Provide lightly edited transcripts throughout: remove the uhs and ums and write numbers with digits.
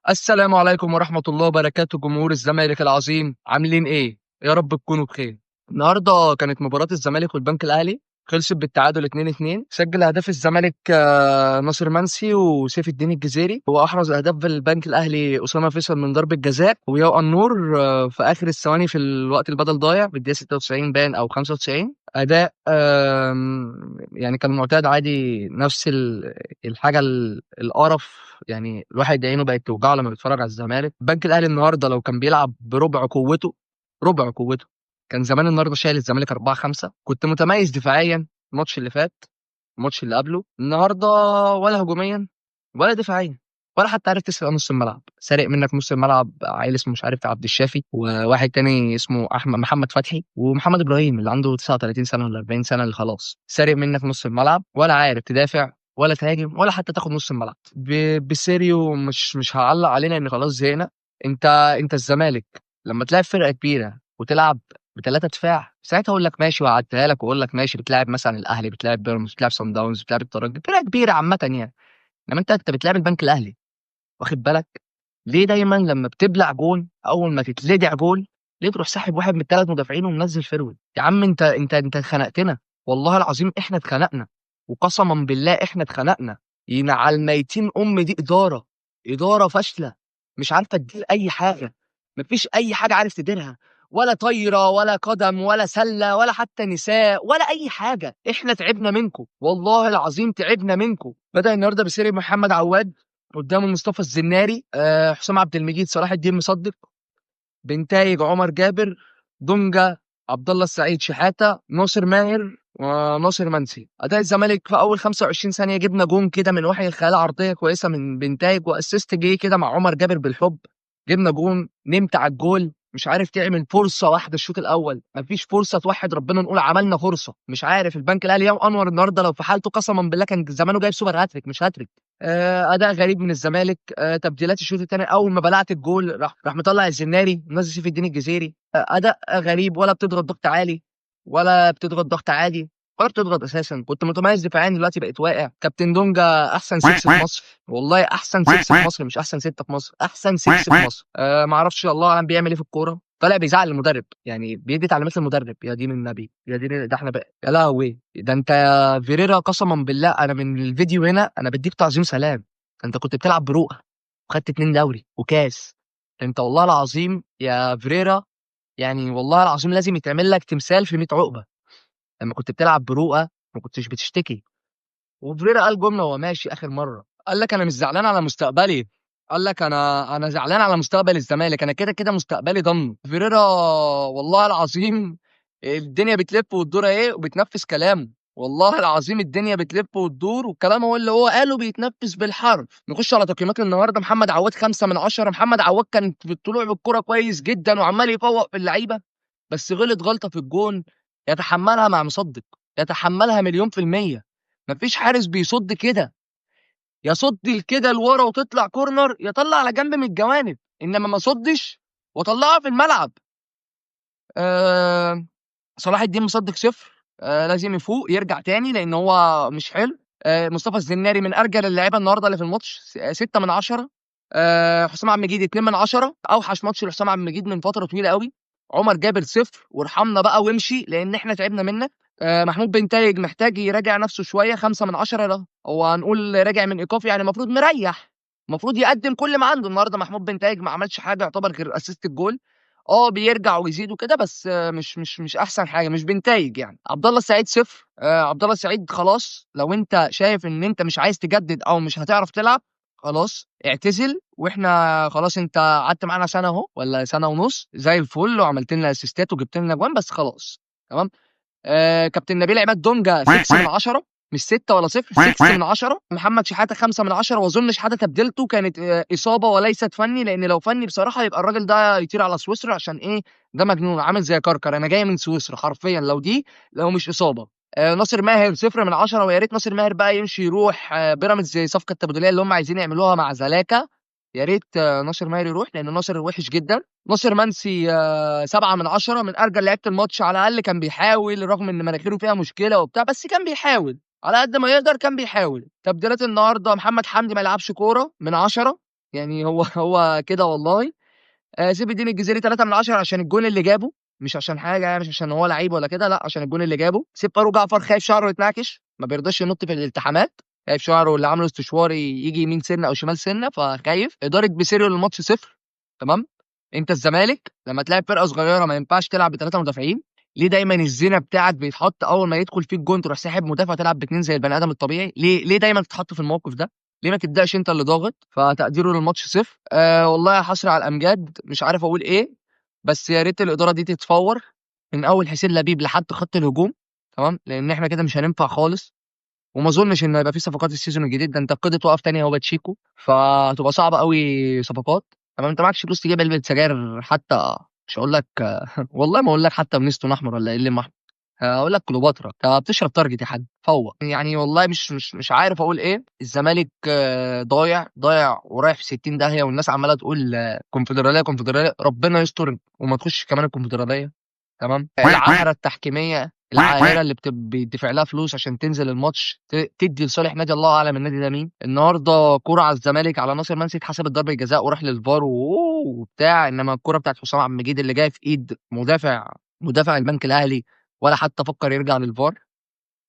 السلام عليكم ورحمة الله وبركاته. جمهور الزمالك العظيم عاملين ايه؟ يا رب تكونوا بخير. النهارده كانت مباراة الزمالك والبنك الأهلي، خلصت بالتعادل 2-2. سجل أهداف الزمالك ناصر منسي وسيف الدين الجزيري، وأحرز أهداف البنك الأهلي أسامة فيصل من ضربة جزاء وياو النور في آخر الثواني في الوقت البدل ضايع بالدقيقة 96 باين أو 95. أداء يعني كان معتاد عادي، نفس الحاجة القرف. يعني الواحد عينه بقت توجعه لما بيتفرج على الزمالك. البنك الاهلي النهارده لو كان بيلعب بربع قوته، ربع قوته، كان زمان النهارده شايل الزمالك 4-5. كنت متميز دفاعيا الماتش اللي فات، الماتش اللي قبله. النهارده ولا هجوميا ولا دفاعيا ولا حتى عرفت تسرق نص الملعب. سارق منك نص الملعب عيل اسمه مش عارف عبد الشافي، وواحد تاني اسمه احمد محمد فتحي، ومحمد ابراهيم اللي عنده 39 سنه ولا 40 سنه اللي خلاص. سارق منك نص الملعب، ولا عارف تدافع ولا تهاجم ولا حتى تاخد نص الملعب. بسيريو مش هعلق علينا ان خلاص زهقنا. انت انت الزمالك لما تلعب فرقه كبيره وتلعب بثلاثه دفاع، ساعتها اقول لك ماشي وقعدتها لك واقول لك ماشي. بتلعب مثلا الاهلي، بتلعب بيراميدز، بتلعب صن داونز، بتلعب الترجي، فرقه كبيره عامه يعني. انما انت بتلعب البنك الاهلي، واخد بالك؟ ليه دايما لما بتبلع جون اول ما تتلدع جول، ليه تروح ساحب واحد من الثلاث مدافعين ومنزل فيرود؟ يا عم انت خنقتنا. والله العظيم احنا اتخنقنا، وقسما بالله احنا اتخنقنا. ينعل ميتين ام دي اداره فاشله، مش عارفه تدير اي حاجه. مفيش اي حاجه عارف تديرها، ولا طايره ولا قدم ولا سله ولا حتى نساء ولا اي حاجه. احنا تعبنا منكم، والله العظيم تعبنا منكم. بدأ النهارده بسيري محمد عواد، قدامه مصطفى الزناري، حسام عبد المجيد، صلاح الدين مصدق، بنتايج عمر جابر، دونجا، عبد الله السعيد شحاته، ناصر ماهر وناصر منسي. اداء الزمالك في اول 25 ثانيه جبنا جون كده من وحي الخيال، عرضيه كويسه من بنتايج واسيست جه كده مع عمر جابر بالحب. جبنا جون، نمت على الجول. مش عارف تعمل فرصه واحده الشوط الاول، مفيش فرصه توحد ربنا نقول عملنا فرصه. مش عارف البنك الاهلي يا انور النهارده لو في حالته قسما بالله كان زمانه جايب سوبر هاتريك مش هاتريك. اداء غريب من الزمالك. تبديلات الشوط الثاني اول ما بلعت الجول راح مطلع الزناري منزل سيف الدين الجزيري. اداء غريب، ولا بتضغط ضغط عالي ولا بتضغط ضغط عادي ولا بتضغط اساسا. كنت متميز دفاعيا، دلوقتي بقيت واقع. كابتن دونجا احسن 6 في مصر، والله احسن 6 في مصر، مش احسن 6 في مصر، احسن 6 في مصر. ما اعرفش الله اعلم بيعمل ايه في الكوره. طالع بيزعل المدرب، يعني بيدي تعليمات للمدرب. يا دين النبي، يا دين ده احنا بقى يا لهوي. ده انت فيريرا قسما بالله انا من الفيديو هنا انا بديك تعظيم سلام. انت كنت بتلعب بروقه وخدت 2 دوري وكاس. انت والله العظيم يا فيريرا، يعني والله العظيم لازم يتعمل لك تمثال في 100 عقبه. لما كنت بتلعب بروقه ما كنتش بتشتكي. وفريرا قال جمله وهو ماشي اخر مره، قال لك انا مش زعلان على مستقبلي، قال لك انا زعلان على مستقبل الزمالك، انا كده كده مستقبلي ضن. فيريرا والله العظيم الدنيا بتلف وتدور ايه وبتنفذ كلامه. والله العظيم الدنيا بتلف وتدور والكلام هو اللي هو قاله بيتنفذ بالحرف. نخش على تقييمات النهارده. محمد عواد 5/10. محمد عواد كان في الطلوع بالكرة كويس جدا وعمال يفوق في اللعيبه، بس غلط غلطه في الجون يتحملها مع مصدق، يتحملها مليون في المية. مفيش حارس بيصد كده، يا صد كده لورا وتطلع كورنر، يا طلع على جنب من الجوانب، انما ما صدش وطلعها في الملعب. آه صلاح الدين مصدق صفر. لازم يفوق يرجع تاني لان هو مش حلو. مصطفى الزناري من ارجل اللعيبه النهارده اللي في الماتش، 6/10. حسام عبد المجيد 2/10، اوحش ماتش لحسام عبد المجيد من فتره طويله قوي. عمر جابر صفر، وارحمنا بقى وامشي لان احنا تعبنا منك. محمود بنتايج محتاج يراجع نفسه شويه، 5/10. ده هو هنقول راجع من ايقاف يعني المفروض مريح، المفروض يقدم كل ما عنده. النهارده محمود بنتايج ما عملش حاجه يعتبر غير اسيست الجول. بيرجع ويزيد وكده، بس مش احسن حاجه، مش بنتايج يعني. عبد الله السعيد صفر. عبد الله السعيد خلاص، لو انت شايف ان انت مش عايز تجدد او مش هتعرف تلعب خلاص اعتزل. واحنا خلاص انت قعدت معانا سنه اهو ولا سنه ونص زي الفل، وعملت لنا اسيستات وجبت لنا اجوان، بس خلاص تمام. كابتن نبيل عماد دونجا 6/10، مش 6 ولا 0، 6/10. محمد شحاته 5/10، واظن شحاته تبديلته كانت اصابه وليست فني، لان لو فني بصراحه يبقى الراجل ده يطير على سويسرا. عشان ايه؟ ده مجنون عامل زي كركر، انا جاي من سويسرا حرفيا لو دي، لو مش اصابه. ناصر ماهر 0/10، ويا ريت ناصر ماهر بقى يمشي يروح بيراميدز زي صفقه التبادليه اللي هم عايزين يعملوها مع زلاكا. يا ريت ناصر ماهر يروح لان ناصر وحش جدا. ناصر منسي 7/10، من ارجل لعيبه الماتش. على الاقل كان بيحاول رغم ان مناخيره فيها مشكله وبتاع، بس كان بيحاول على قد ما يقدر، كان بيحاول. تبديلات النهارده محمد حمدي ما يلعبش كوره من 10. يعني هو كده والله. سيف الدين الجزيري 3 من 10 عشان الجون اللي جابه، مش عشان حاجه يعني، مش عشان هو لعيب ولا كده، لا عشان الجون اللي جابه. سيف فاروق جعفر خايف شعره يتنعكش، ما بيرضاش ينط في الالتحامات، خايف شعره اللي عامله استشوار يجي يمين سنه او شمال سنه، فخايف. اداره بيسيريو للماتش صفر. تمام. انت الزمالك لما تلاعب فرقه صغيره ما ينفعش تلعب بثلاثه مدافعين. ليه دايما الزنا بتاعك بيتحط اول ما يدخل فيك جون تروح ساحب مدافع تلعب باثنين زي البني ادم الطبيعي؟ ليه دايما تتحط في الموقف ده؟ ليه ما تبداش انت اللي ضاغط؟ فتقديره للماتش صفر. والله حصر على الامجاد، مش عارف اقول ايه. بس يا ريت الاداره دي تتفور من اول حسين لبيب لحد خط الهجوم. تمام، لان احنا كده مش هننفع خالص. وما اظنش ان هيبقى في صفقات السيزون الجديد ده، انت القيد توقف تاني هو باتشيكو، فتبقى صعبه قوي صفقات. تمام، انت معكش فلوس تجيب علبه سجاير حتى. مش هقول لك والله ما اقول لك حتى بنستون احمر ولا ايه اللي احمر، هقول لك كليوباترا. انت بتشرب تارجت يا حاج، فوق يعني. والله مش عارف اقول ايه. الزمالك ضايع ضايع ورايح في 60 داهيه، والناس عماله تقول كونفدراليه كونفدراليه، ربنا يستر وما تخش كمان الكونفدراليه. تمام. العاهره التحكيميه، العاهره اللي بيدفع لها فلوس عشان تنزل الماتش تدي لصالح نادي الله اعلم النادي ده مين. النهارده كوره على الزمالك على ناصر منسي اتحسبت ضربه جزاء وراح للفار وبتاع، انما الكوره بتاعت حسام عبد المجيد اللي جايه في ايد مدافع البنك الاهلي ولا حتى فكر يرجع للفار.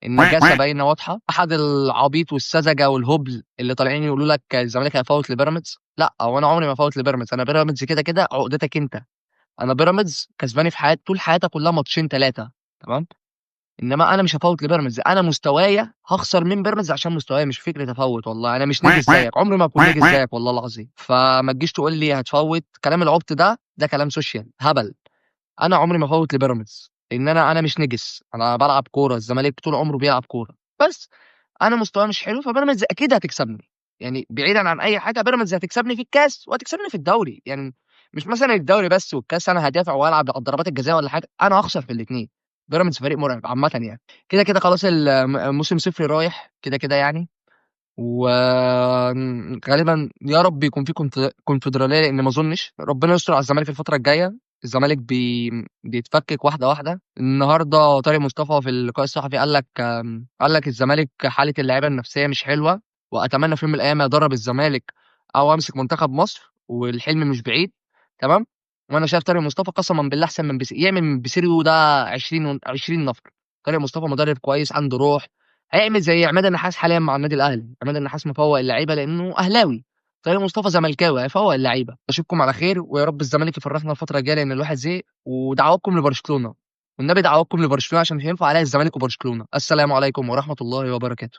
النجاسه باينه واضحه. احد العبيط والسذجه والهبل اللي طالعين يقولوا لك الزمالك هيفوت لبيراميدز، لا هو انا عمري ما افوت لبيراميدز. انا بيراميدز كده كده عقدتك انت. انا بيراميدز كسباني في حياتي طول حياتها كلها ماتشين ثلاثه. تمام. انما انا مش هفوت لبيراميدز، انا مستوايا هخسر من بيراميدز عشان مستوايا، مش فكره افوت. والله انا مش نجس زيك، عمري ما اكون نجس زيك والله العظيم. فما تجيش تقول لي هتفوت، كلام العبط ده كلام سوشيال هبل. انا عمري ما افوت لبيراميدز لان انا مش نجس، انا بلعب كوره. الزمالك طول عمره بيلعب كوره، بس انا مستواي مش حلو، فبيراميدز اكيد هتكسبني. يعني بعيدا عن اي حاجه، بيراميدز هتكسبني في الكاس وهتكسبني في الدوري يعني. مش مثلا الدوري بس والكاس انا هدافع والعب على ضربات الجزاء ولا حاجه، انا هخسر في الاثنين. بيراميدز فريق مرعب عامه يعني. كده كده خلاص الموسم صفر رايح كده كده يعني. وغالبا يا رب يكون في كونفدراليه، لان ما اظنش. ربنا يستر على الزمالك الفتره الجايه. الزمالك بيتفكك واحده واحده. النهارده طارق مصطفى في اللقاء الصحفي قال لك الزمالك حاله اللعيبه النفسيه مش حلوه، واتمنى في يوم من الايام ادرب الزمالك او امسك منتخب مصر، والحلم مش بعيد. تمام. وانا شايف طارق مصطفى قسما بالله احسن من يعمل من بيسيريو ده 20 نفر. طارق مصطفى مدرب كويس عنده روح، هيعمل زي عماد النحاس حاليا مع النادي الاهلي. عماد النحاس مفوق اللعيبه لانه اهلاوي. طارق مصطفى زملكاوي هيفوق اللعيبه. اشوفكم على خير، ويا رب الزمالك يفرحنا الفتره الجايه لان الواحد زهق. ودعواتكم لبرشلونه، والنبي دعواتكم لبرشلونه عشان مش هينفع عليها الزمالك وبرشلونه. السلام عليكم ورحمه الله وبركاته.